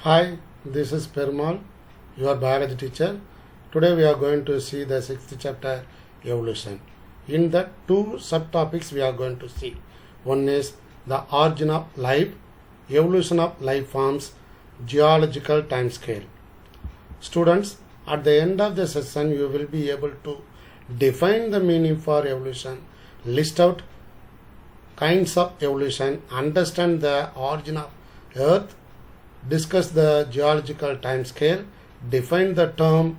Hi, this is Perumal, your biology teacher. Today we are going to see the sixth chapter, evolution. In the two subtopics we are going to see. One is the origin of life, evolution of life forms, geological timescale. Students, at the end of the session you will be able to define the meaning for evolution, list out kinds of evolution, understand the origin of earth, discuss the geological timescale, define the term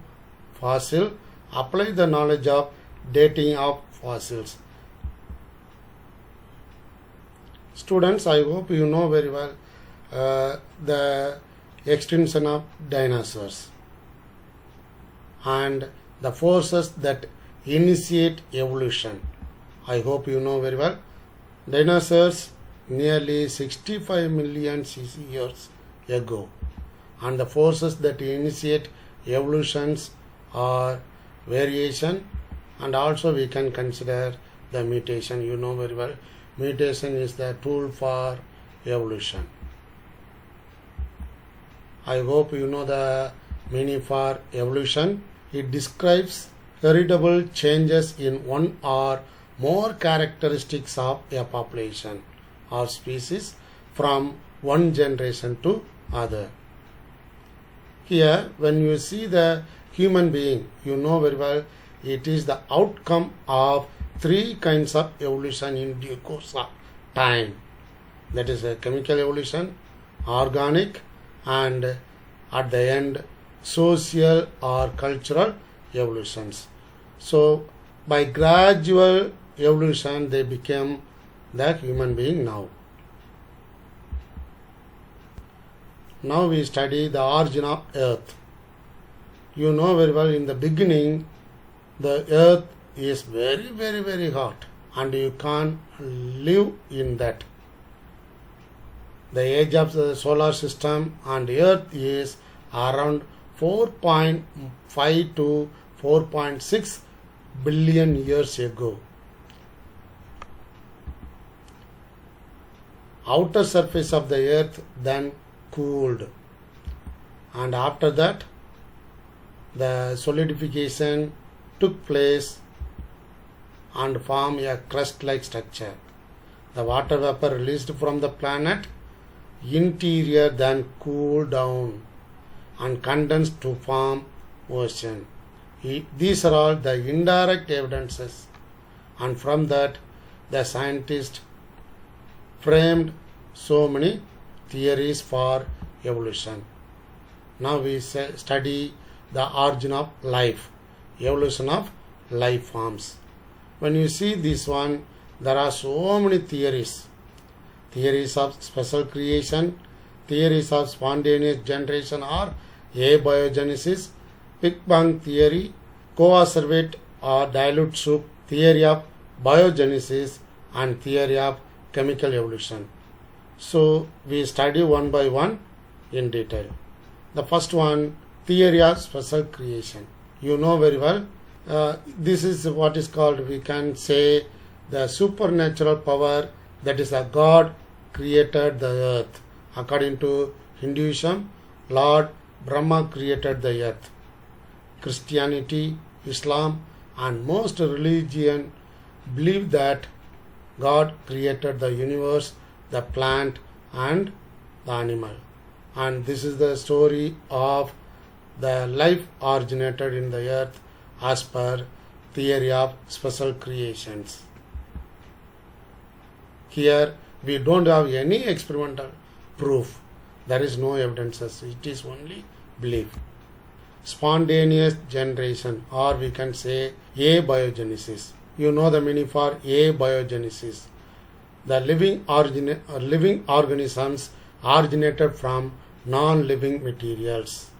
fossil, apply the knowledge of dating of fossils. Students, I hope you know very well the extinction of dinosaurs and the forces that initiate evolution. I hope you know very well. Dinosaurs nearly 65 million cc years ago, and the forces that initiate evolutions are variation, and also we can consider the mutation. You know very well, mutation is the tool for evolution. I hope you know the meaning for evolution. It describes heritable changes in one or more characteristics of a population or species from one generation to other. Here, when you see the human being, you know very well it is the outcome of three kinds of evolution in due course of time. That is a chemical evolution, organic, and at the end social or cultural evolutions. So by gradual evolution they became the human being now. Now we study the origin of earth. You know very well in the beginning the earth is very hot and you can't live in that. The age of the solar system and earth is around 4.5 to 4.6 billion years ago. Outer surface of the earth then cooled, and after that the solidification took place and formed a crust like structure. The water vapor released from the planet interior then cooled down and condensed to form ocean. These are all the indirect evidences, and from that the scientists framed so many theories for evolution. Now we study the origin of life, evolution of life forms. When you see this one, there are so many theories. Theories of special creation, theories of spontaneous generation or abiogenesis, Big Bang theory, coacervate or dilute soup, theory of biogenesis, and theory of chemical evolution. So we study one by one in detail. The first one, theory of special creation. You know very well, this is what is called, we can say, the supernatural power, that is a God created the earth. According to Hinduism, Lord Brahma created the earth. Christianity, Islam, and most religions believe that God created the universe, the plant, and the animal. And this is the story of the life originated in the earth as per theory of special creations. Here we don't have any experimental proof. There is no evidences. It is only belief. Spontaneous generation, or we can say abiogenesis. You know the meaning for abiogenesis. The living organisms originated from non-living materials.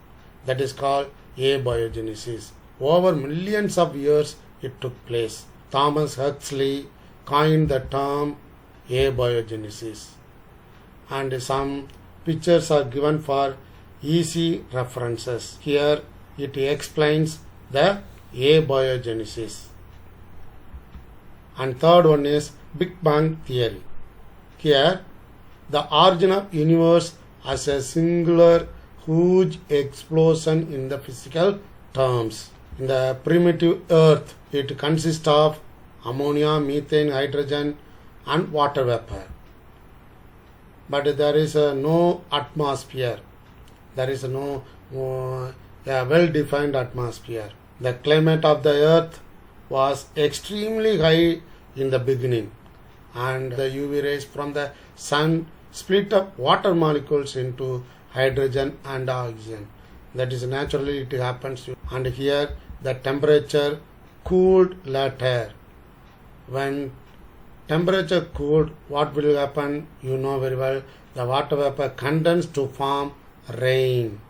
That is called abiogenesis. Over millions of years it took place. Thomas Huxley coined the term abiogenesis, and some pictures are given for easy references. Here it explains the abiogenesis. And third one is Big Bang theory. Here the origin of universe as a singular huge explosion in the physical terms. In the primitive earth, it consists of ammonia, methane, hydrogen and water vapor. But there is no atmosphere. There is no well-defined atmosphere. The climate of the earth was extremely high in the beginning, and the UV rays from the sun split up water molecules into hydrogen and oxygen. That is naturally it happens. And here the temperature cooled later. When temperature cooled, what will happen? You know very well. The water vapor condensed to form rain.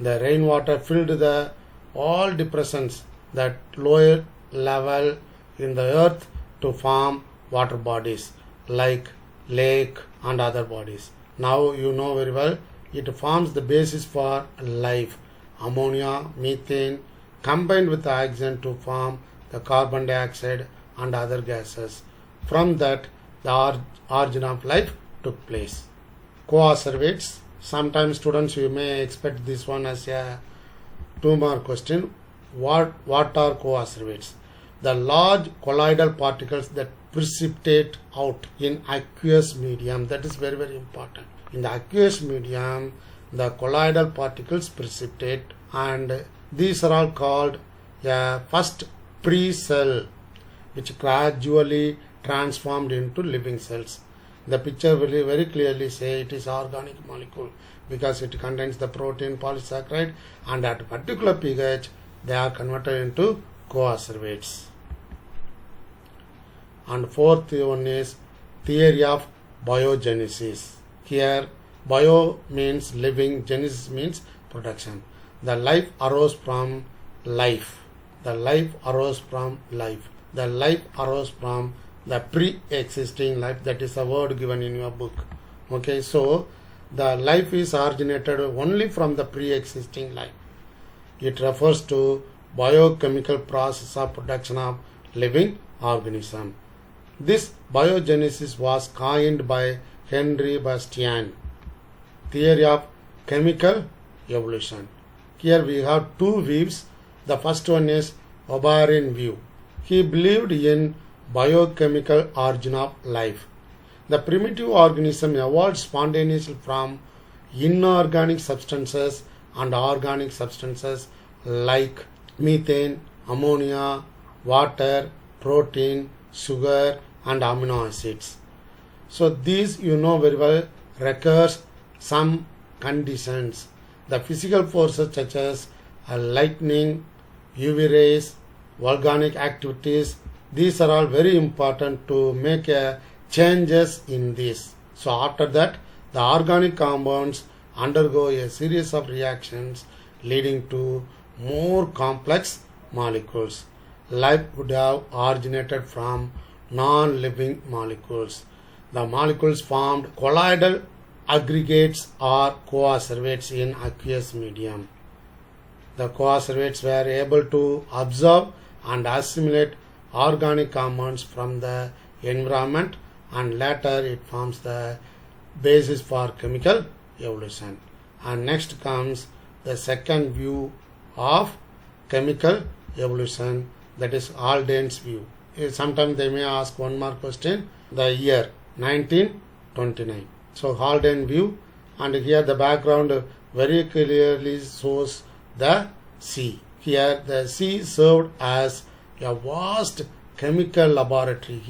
The rainwater filled the all depressions that lower level in the earth to form water bodies like lake and other bodies. Now you know very well, it forms the basis for life. Ammonia, methane combined with the oxygen to form the carbon dioxide and other gases. From that, the origin of life took place. Co-observates. Sometimes students, you may expect this one as a 2-mark question. What are co-observates? The large colloidal particles that precipitate out in aqueous medium. That is very, very important. In the aqueous medium, the colloidal particles precipitate, and these are all called a first pre-cell, which gradually transformed into living cells. The picture will very clearly say it is organic molecule because it contains the protein, polysaccharide, and at a particular pH they are converted into co-observates. And fourth one is theory of biogenesis. Here bio means living, genesis means production. The life arose from life. The life arose from life. The life arose from the pre-existing life. That is a word given in your book. Okay, so the life is originated only from the pre-existing life. It refers to biochemical process of production of living organism. This biogenesis was coined by Henry Bastian. Theory of chemical evolution. Here we have two views. The first one is O'Brien view. He believed in biochemical origin of life. The primitive organism evolved spontaneously from inorganic substances and organic substances like methane, ammonia, water, protein, sugar and amino acids. So these you know very well requires some conditions. The physical forces such as lightning, UV rays, volcanic activities, these are all very important to make changes in this. So after that, the organic compounds undergo a series of reactions leading to more complex molecules. Life would have originated from non-living molecules. The molecules formed colloidal aggregates or co-observates in aqueous medium. The co-observates were able to absorb and assimilate organic compounds from the environment, and later it forms the basis for chemical evolution. And next comes the second view of chemical evolution, that is Haldane's view. Sometimes they may ask one more question, the year 1929. So Haldane view, and here the background very clearly shows the sea. Here the sea served as a vast chemical laboratory.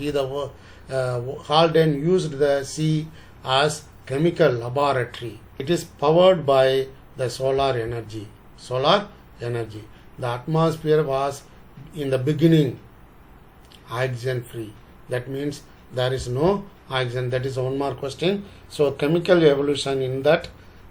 Haldane used the sea as chemical laboratory. It is powered by the solar energy. Solar energy. The atmosphere was in the beginning oxygen free. That means there is no oxygen. That is one more question. So chemical evolution, in that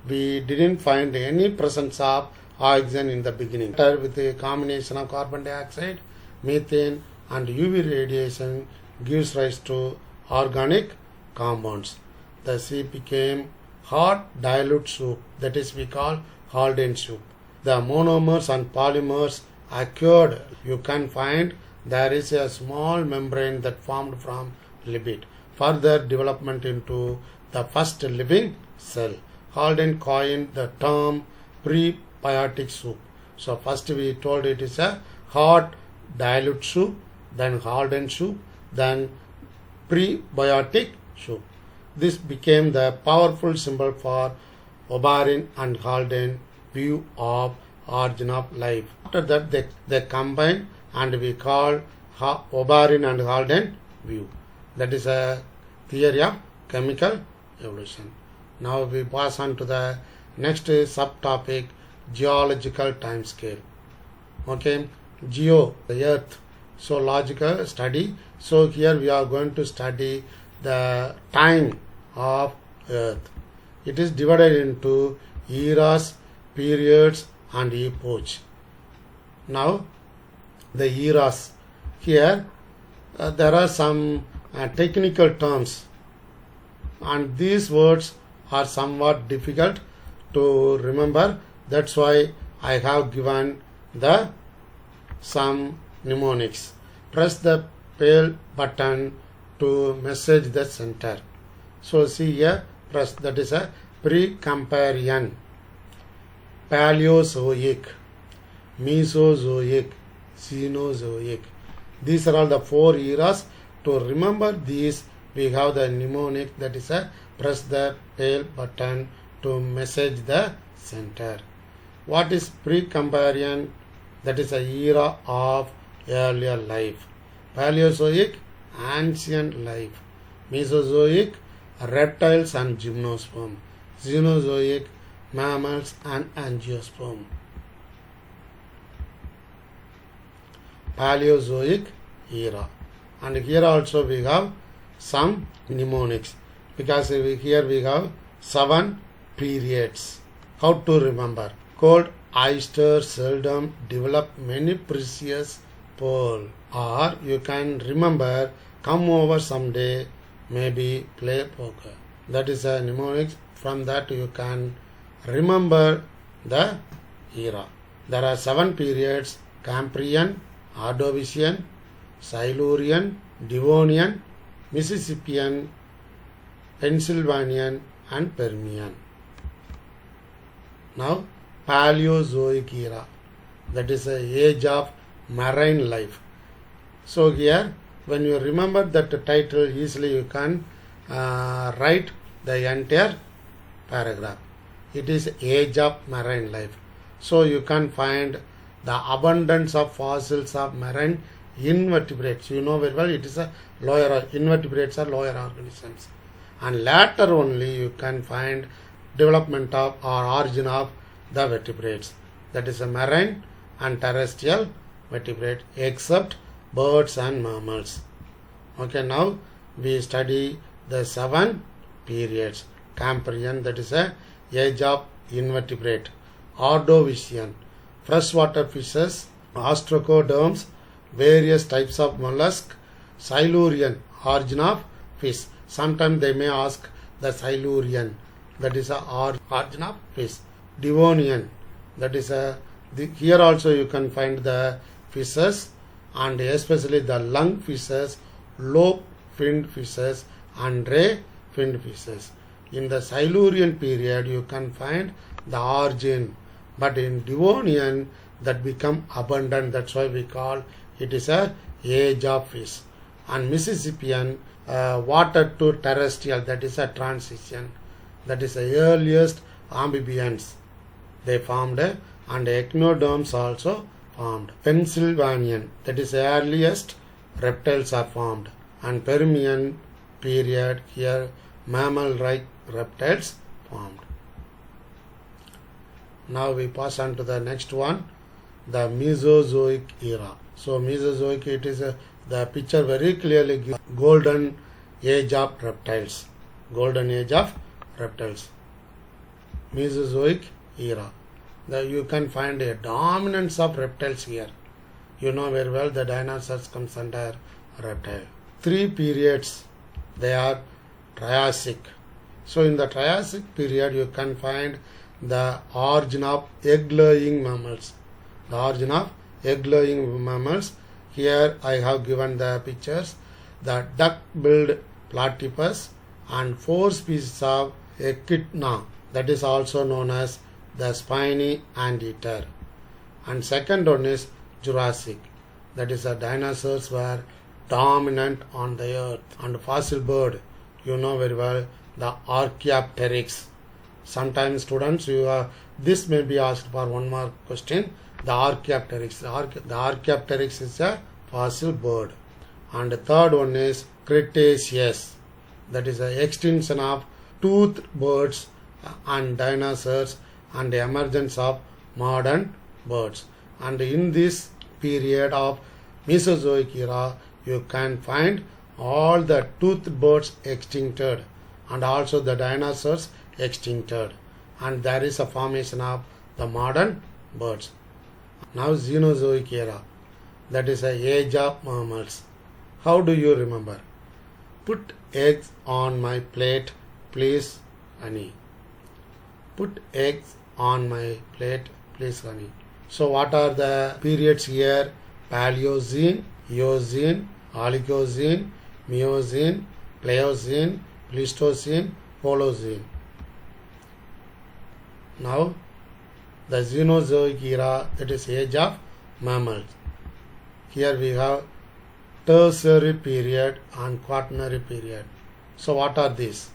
we didn't find any presence of oxygen in the beginning. With a combination of carbon dioxide, methane and UV radiation gives rise to organic compounds. The sea became hot dilute soup, that is we call Haldane soup. The monomers and polymers occurred. You can find there is a small membrane that formed from lipid. Further development into the first living cell. Haldane coined the term prebiotic soup. So first we told it is a hot dilute soup, then hardened soup, then prebiotic soup. This became the powerful symbol for Oberyn and Haldane view of origin of life. After that they combined and we call Oberyn and Haldane view. That is a theory of chemical evolution. Now we pass on to the next subtopic, geological time scale. Okay, geo, the earth. So logical study. So here we are going to study the time of earth. It is divided into eras, periods and epochs. Now the eras. Here there are some technical terms and these words are somewhat difficult to remember. That's why I have given the some mnemonics. Press the pale button to message the center. So see here, press, that is a Precambrian, Paleozoic, Mesozoic, Cenozoic. These are all the 4 eras. To remember these, we have the mnemonic, that is a press the pale button to message the center. What is Precambrian? That is a era of earlier life. Paleozoic, ancient life. Mesozoic, reptiles and gymnosperm. Cenozoic, mammals and angiosperm. Paleozoic era. And here also we have some mnemonics, because here we have 7 periods. How to remember? Cold oyster seldom develop many precious pearl. Or you can remember, come over someday, maybe play poker. That is a mnemonic. From that you can remember the era. There are 7 periods: Cambrian, Ordovician, Silurian, Devonian, Mississippian, Pennsylvanian and Permian. Now Paleozoic era, that is the age of marine life. So here when you remember that title, easily you can write the entire paragraph. It is age of marine life. So you can find the abundance of fossils of marine invertebrates. You know very well, it is a lower, invertebrates are lower organisms. And later only you can find development of or origin of the vertebrates. That is a marine and terrestrial vertebrate, except birds and mammals. Okay, now we study the 7 periods. Cambrian, that is a age of invertebrate. Ordovician, freshwater fishes, ostracoderms, various types of mollusk. Silurian, origin of fish. Sometimes they may ask the Silurian, that is a origin of fish. Devonian, that is a here also you can find the fishes, and especially the lung fishes, lobe finned fishes and ray finned fishes. In the Silurian period you can find the origin, but in Devonian that become abundant. That's why we call it is a age of fish. And Mississippian, water to terrestrial, that is a transition. That is the earliest amphibians they formed, and echinoderms also formed. Pennsylvanian, that is the earliest reptiles are formed. And Permian period, here mammal-like reptiles formed. Now we pass on to the next one, the Mesozoic era. So Mesozoic, it is the picture very clearly gives golden age of reptiles. Golden age of reptiles. Mesozoic era. You can find a dominance of reptiles here. You know very well the dinosaurs comes under reptile. 3 periods, they are Triassic. So in the Triassic period you can find the origin of egg-laying mammals. The origin of egg-laying mammals. Here I have given the pictures. The duck-billed platypus and 4 species of echidna, that is also known as the spiny anteater. And second one is Jurassic. That is the dinosaurs were dominant on the earth. And fossil bird, you know very well, the Archaeopteryx. Sometimes students, this may be asked for one more question. The Archaeopteryx. The Archaeopteryx is a fossil bird. And the third one is Cretaceous. That is the extinction of toothed birds and dinosaurs and the emergence of modern birds. And in this period of Mesozoic era, you can find all the toothed birds extincted and also the dinosaurs extincted. And there is a formation of the modern birds. Now Cenozoic era. That is the age of mammals. How do you remember? Put eggs on my plate, please, honey. Put eggs on my plate, please, honey. So what are the periods here? Paleocene, Eocene, Oligocene, Miocene, Pliocene, Pleistocene, Holocene. Now the Cenozoic era, that is age of mammals. Here we have Tertiary period and Quaternary period. So what are these?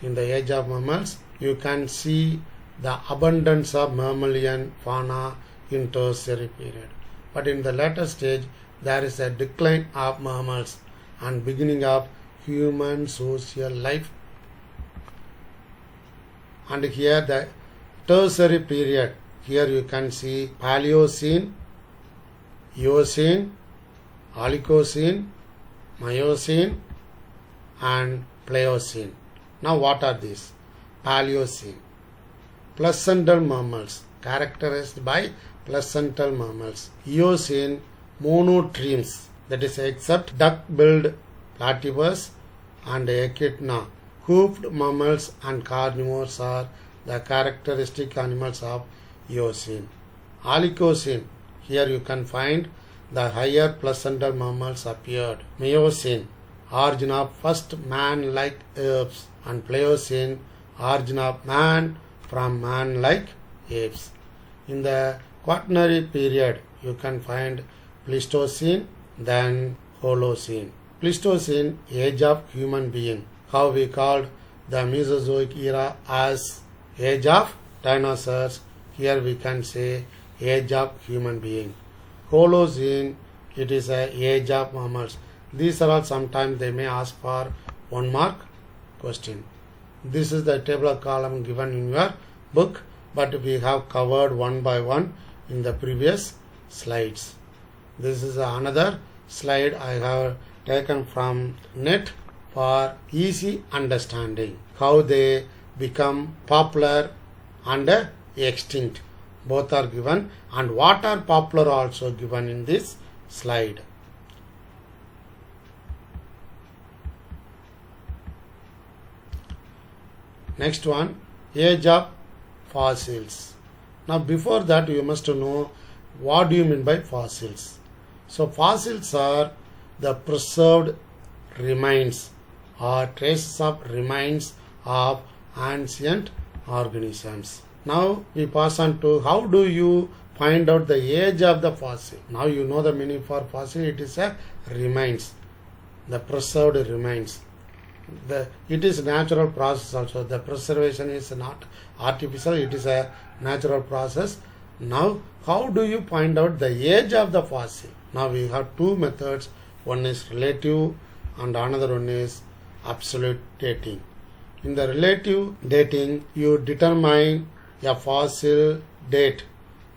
In the age of mammals, you can see the abundance of mammalian fauna in Tertiary period. But in the later stage, there is a decline of mammals and beginning of human social life. And here the Tertiary period, here you can see Paleocene, Eocene, Oligocene, Miocene and Pliocene. Now what are these? Paleocene. Placental mammals, characterized by placental mammals. Eocene, monotremes, that is except duck-billed platypus and echidna. Hoofed mammals and carnivores are the characteristic animals of Eocene. Oligocene, here you can find the higher placental mammals appeared. Miocene, origin of first man-like apes, and Pliocene, origin of man from man-like apes. In the Quaternary period, you can find Pleistocene, then Holocene. Pleistocene, age of human being. How we called the Mesozoic era as age of dinosaurs. Here we can say age of human being. Holocene, it is a age of mammals. These are all sometimes they may ask for 1 mark question. This is the table of column given in your book, but we have covered one by one in the previous slides. This is another slide I have taken from net for easy understanding. How they become popular and extinct. Both are given, and what are popular also given in this slide. Next one, age of fossils. Now before that you must know what do you mean by fossils. So fossils are the preserved remains or traces of remains of ancient organisms. Now we pass on to how do you find out the age of the fossil. Now you know the meaning for fossil. It is a remains, the preserved remains. It is natural process also. The preservation is not artificial. It is a natural process. Now how do you find out the age of the fossil? Now we have two methods. One is relative and another one is absolute dating. In the relative dating, you determine a fossil date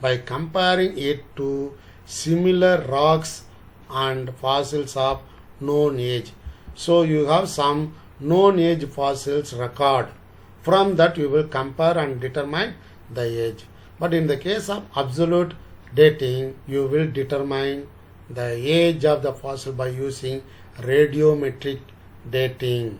by comparing it to similar rocks and fossils of known age. So you have some known age fossils record. From that you will compare and determine the age. But in the case of absolute dating, you will determine the age of the fossil by using radiometric dating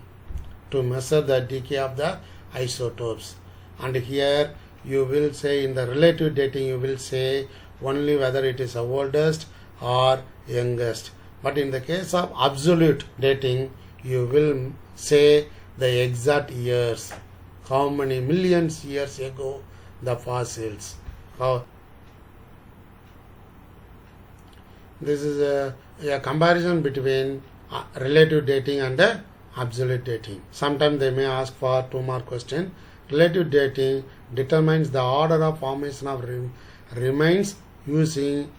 to measure the decay of the isotopes. And here you will say in the relative dating, you will say only whether it is the oldest or youngest. But in the case of absolute dating, you will say the exact years, how many millions years ago the fossils. How this is a comparison between relative dating and absolute dating. Sometimes they may ask for 2 more questions. Relative dating determines the order of formation of remains using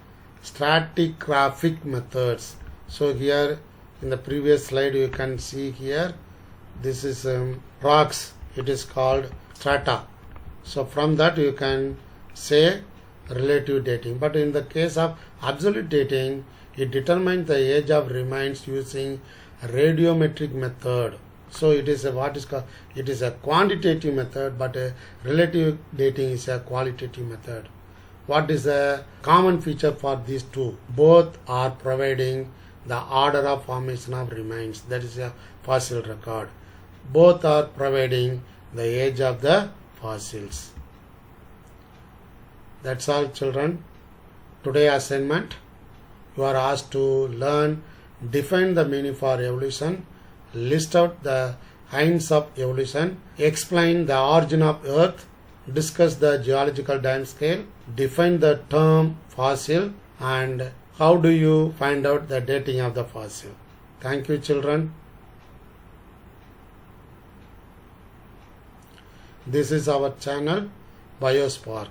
stratigraphic methods. So here in the previous slide you can see here, this is rocks, it is called strata. So from that you can say relative dating. But in the case of absolute dating, it determines the age of remains using radiometric method. So it is a quantitative method, but a relative dating is a qualitative method. What is the common feature for these two? Both are providing the order of formation of remains, that is a fossil record. Both are providing the age of the fossils. That's all, children. Today assignment, you are asked to learn, define the meaning for evolution, list out the kinds of evolution, explain the origin of Earth, discuss the geological time scale, define the term fossil, and how do you find out the dating of the fossil. Thank you, children. This is our channel, BioSpark.